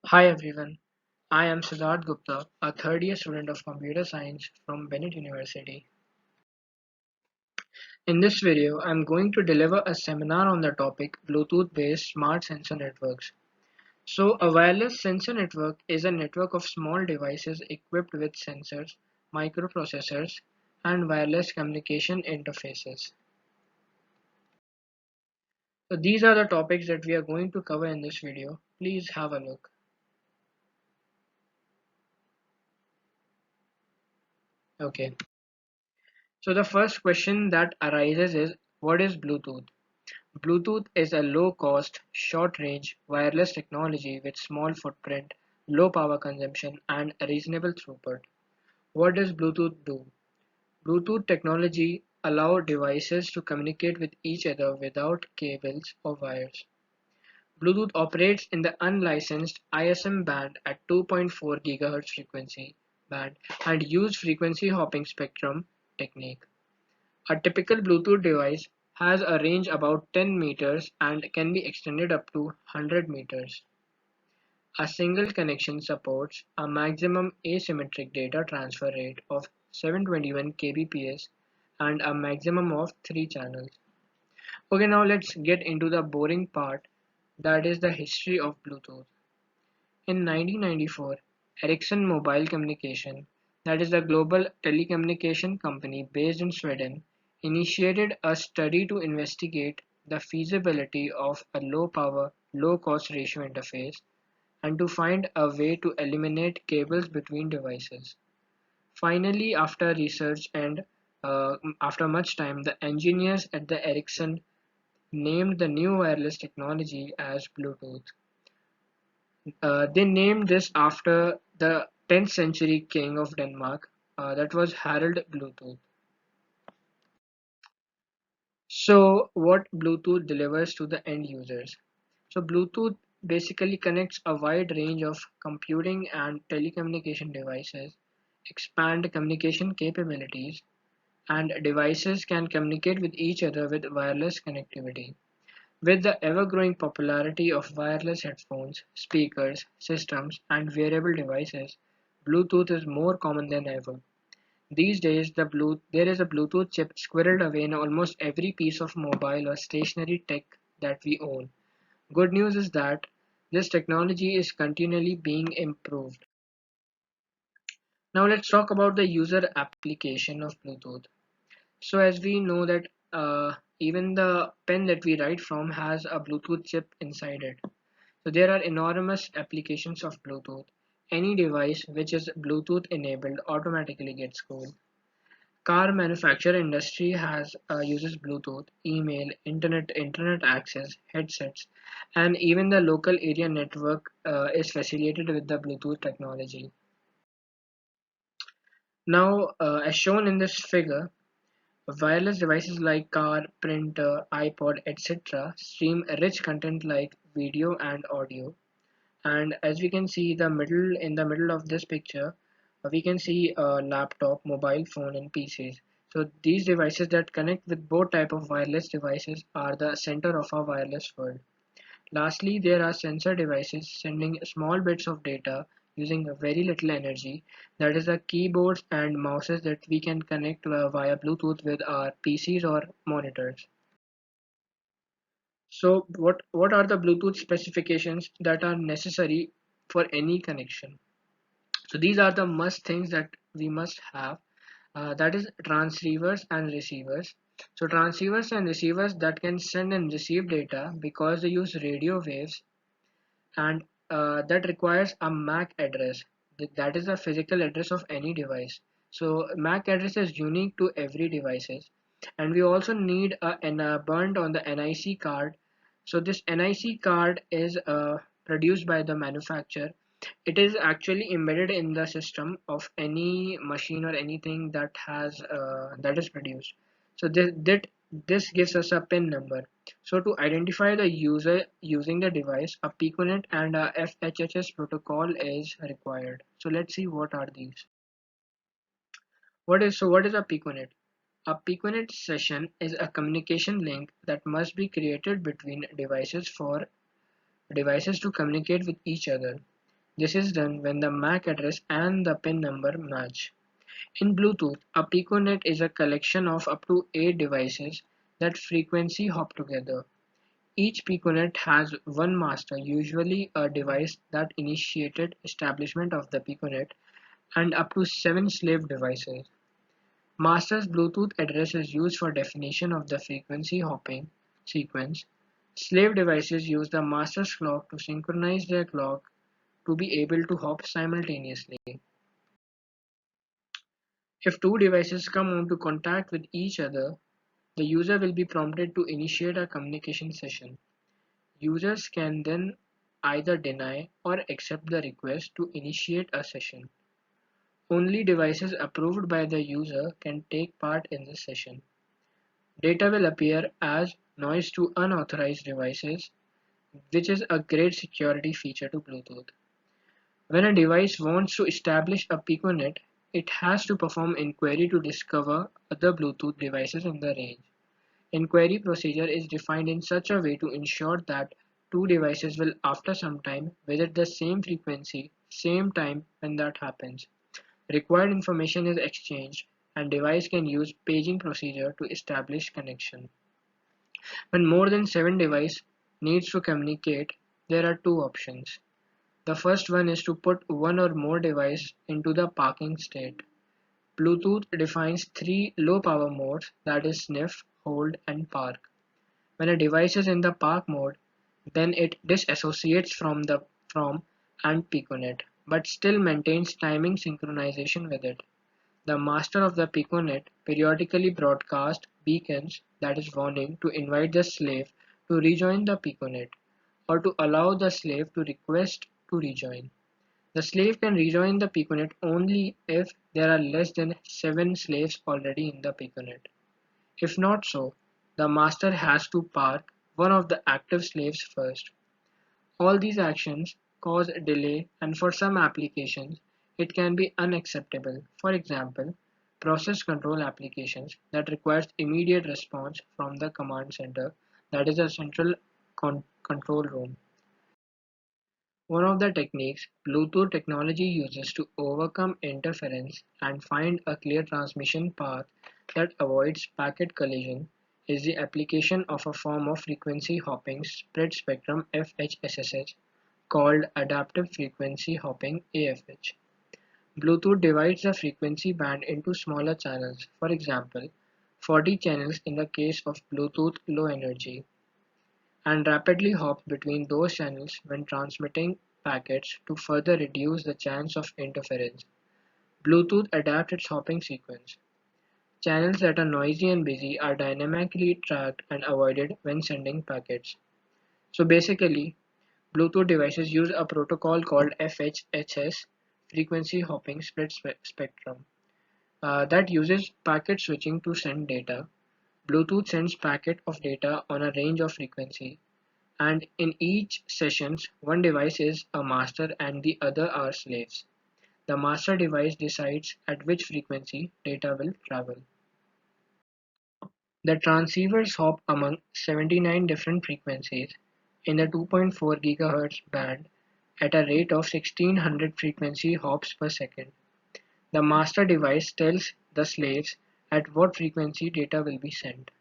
Hi everyone, I am Siddharth Gupta, a third year student of computer science from Bennett University. In this video, I am going to deliver a seminar on the topic Bluetooth based smart sensor networks. So, a wireless sensor network is a network of small devices equipped with sensors, microprocessors, and wireless communication interfaces. So, these are the topics that we are going to cover in this video. Please have a look. Okay. So, the first question that arises is what is Bluetooth? Bluetooth is a low-cost, short-range wireless technology with small footprint, low power consumption, and reasonable throughput. What does Bluetooth do? Bluetooth technology allows devices to communicate with each other without cables or wires. Bluetooth operates in the unlicensed ISM band at 2.4 GHz frequency band and uses frequency hopping spectrum technique. A typical Bluetooth device has a range about 10 meters and can be extended up to 100 meters. A single connection supports a maximum asymmetric data transfer rate of 721 kbps and a maximum of 3 channels. Okay, now let's get into the boring part, that is the history of Bluetooth. In 1994, Ericsson Mobile Communication, that is a global telecommunication company based in Sweden, initiated a study to investigate the feasibility of a low power, low cost ratio interface and to find a way to eliminate cables between devices. Finally, after research and after much time, the engineers at the Ericsson named the new wireless technology as Bluetooth. They named this after the 10th century king of Denmark, that was Harald Bluetooth. So, what Bluetooth delivers to the end users? So, Bluetooth basically connects a wide range of computing and telecommunication devices, expand communication capabilities, and devices can communicate with each other with wireless connectivity. With the ever-growing popularity of wireless headphones, speakers, systems, and wearable devices, Bluetooth is more common than ever. These days, there is a Bluetooth chip squirreled away in almost every piece of mobile or stationary tech that we own. Good news is that this technology is continually being improved. Now let's talk about the user application of Bluetooth. So as we know that even the pen that we write from has a Bluetooth chip inside it. So there are enormous applications of Bluetooth. Any device which is Bluetooth enabled automatically gets cooled. Car manufacturer industry has uses Bluetooth, email, internet access, headsets, and even the local area network is facilitated with the Bluetooth technology. Now, as shown in this figure, wireless devices like car, printer, iPod, etc. stream rich content like video and audio. And as we can see in the middle of this picture, we can see a laptop, mobile phone, and PCs. So these devices that connect with both type of wireless devices are the center of our wireless world. Lastly, there are sensor devices sending small bits of data using very little energy. That is the keyboards and mouses that we can connect via Bluetooth with our PCs or monitors. So what are the Bluetooth specifications that are necessary for any connection? So these are the must things that we must have. That is transceivers and receivers. So transceivers and receivers that can send and receive data because they use radio waves and that requires a MAC address. That is the physical address of any device. So MAC address is unique to every devices, and we also need a burnt on the NIC card. So this NIC card is produced by the manufacturer. It is actually embedded in the system of any machine or anything that is produced. So this gives us a PIN number. So to identify the user using the device, a Piconet and a FHHS protocol is required. So let's see what are these. What is a Piconet? A Piconet session is a communication link that must be created between devices for devices to communicate with each other. This is done when the MAC address and the PIN number match. In Bluetooth, a piconet is a collection of up to 8 devices that frequency hop together. Each piconet has one master, usually a device that initiated establishment of the piconet, and up to 7 slave devices. Master's Bluetooth address is used for definition of the frequency hopping sequence. Slave devices use the master's clock to synchronize their clock to be able to hop simultaneously. If two devices come into contact with each other, the user will be prompted to initiate a communication session. Users can then either deny or accept the request to initiate a session. Only devices approved by the user can take part in the session. Data will appear as noise to unauthorized devices, which is a great security feature to Bluetooth. When a device wants to establish a piconet, it has to perform inquiry to discover other Bluetooth devices in the range. Inquiry procedure is defined in such a way to ensure that two devices will after some time visit the same frequency, same time when that happens. Required information is exchanged and device can use paging procedure to establish connection. When more than 7 devices needs to communicate, there are two options. The first one is to put one or more device into the parking state. Bluetooth defines three low power modes, that is sniff, hold and park. When a device is in the park mode, then it disassociates from and piconet, but still maintains timing synchronization with it. The master of the piconet periodically broadcasts beacons, that is warning, to invite the slave to rejoin the piconet or to allow the slave to request to rejoin. The slave can rejoin the piconet only if there are less than 7 slaves already in the piconet. If not so, the master has to park one of the active slaves first. All these actions cause a delay, and for some applications, it can be unacceptable. For example, process control applications that requires immediate response from the command center, that is a central control room. One of the techniques Bluetooth technology uses to overcome interference and find a clear transmission path that avoids packet collision is the application of a form of frequency hopping spread spectrum FHSS called adaptive frequency hopping AFH. Bluetooth divides the frequency band into smaller channels, for example, 40 channels in the case of Bluetooth Low Energy, and rapidly hops between those channels when transmitting packets to further reduce the chance of interference. Bluetooth adapts its hopping sequence. Channels that are noisy and busy are dynamically tracked and avoided when sending packets. So basically, Bluetooth devices use a protocol called FHSS, frequency hopping spectrum, that uses packet switching to send data. Bluetooth sends packet of data on a range of frequency, and in each sessions, one device is a master and the other are slaves. The master device decides at which frequency data will travel. The transceivers hop among 79 different frequencies in the 2.4 GHz band at a rate of 1600 frequency hops per second. The master device tells the slaves at what frequency data will be sent.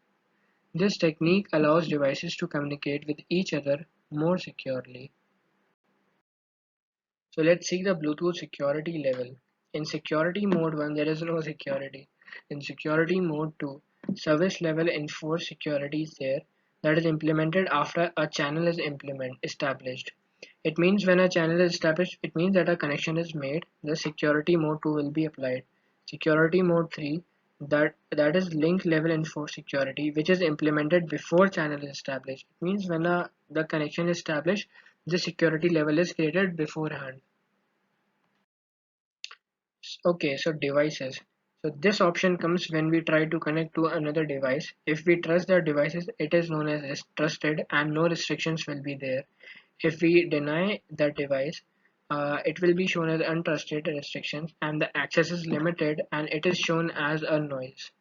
This technique allows devices to communicate with each other more securely. So let's see the Bluetooth security level. In security mode 1, there is no security. In security mode 2, service level enforced security is there, that is implemented after a channel is established. It means when a channel is established, it means that a connection is made, the security mode 2 will be applied. Security mode 3, that is link level enforced security, which is implemented before channel is established. It means when the connection is established, the security level is created beforehand. Okay, so devices. So this option comes when we try to connect to another device. If we trust the devices, it is known as trusted and no restrictions will be there. If we deny that device, it will be shown as untrusted restrictions and the access is limited and it is shown as a noise.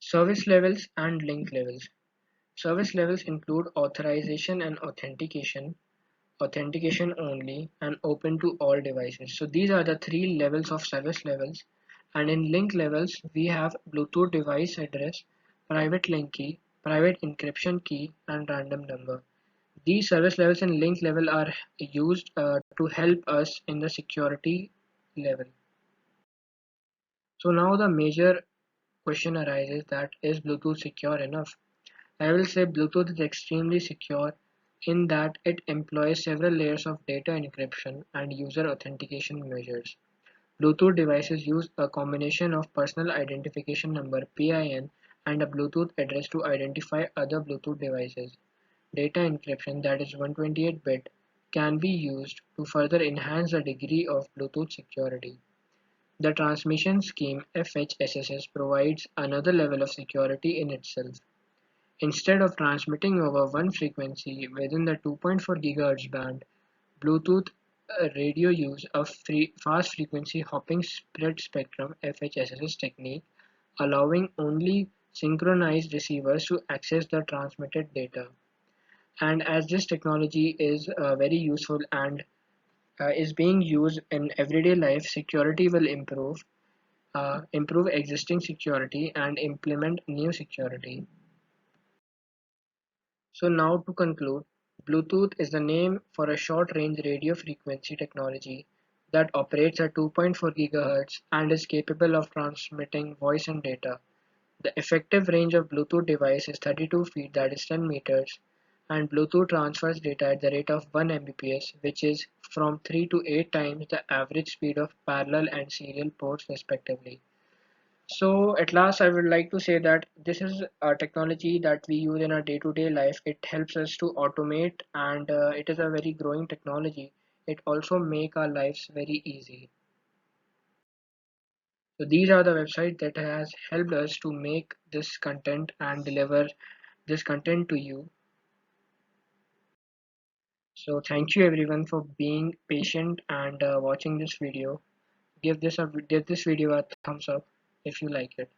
Service levels and link levels. Service levels include authorization and authentication. authentication only, and open to all devices. So these are the three levels of service levels. And in link levels, we have Bluetooth device address, private link key, private encryption key, and random number. These service levels and link level are used to help us in the security level. So now the major question arises, that is Bluetooth secure enough? I will say Bluetooth is extremely secure in that it employs several layers of data encryption and user authentication measures. Bluetooth devices use a combination of personal identification number (PIN) and a Bluetooth address to identify other Bluetooth devices. Data encryption, that is 128-bit, can be used to further enhance the degree of Bluetooth security. The transmission scheme FHSS provides another level of security in itself. Instead of transmitting over one frequency within the 2.4 GHz band, Bluetooth radio use a fast frequency hopping spread spectrum (FHSS) technique, allowing only synchronized receivers to access the transmitted data. And as this technology is very useful and is being used in everyday life, security will improve existing security and implement new security. So now to conclude, Bluetooth is the name for a short-range radio frequency technology that operates at 2.4 GHz and is capable of transmitting voice and data. The effective range of Bluetooth device is 32 feet, that is 10 meters, and Bluetooth transfers data at the rate of 1 Mbps, which is from 3 to 8 times the average speed of parallel and serial ports respectively. So at last, I would like to say that this is a technology that we use in our day-to-day life. It helps us to automate, and it is a very growing technology. It also make our lives very easy. So these are the websites that has helped us to make this content and deliver this content to you. So thank you everyone for being patient and watching this video. Give this video a thumbs up if you like it.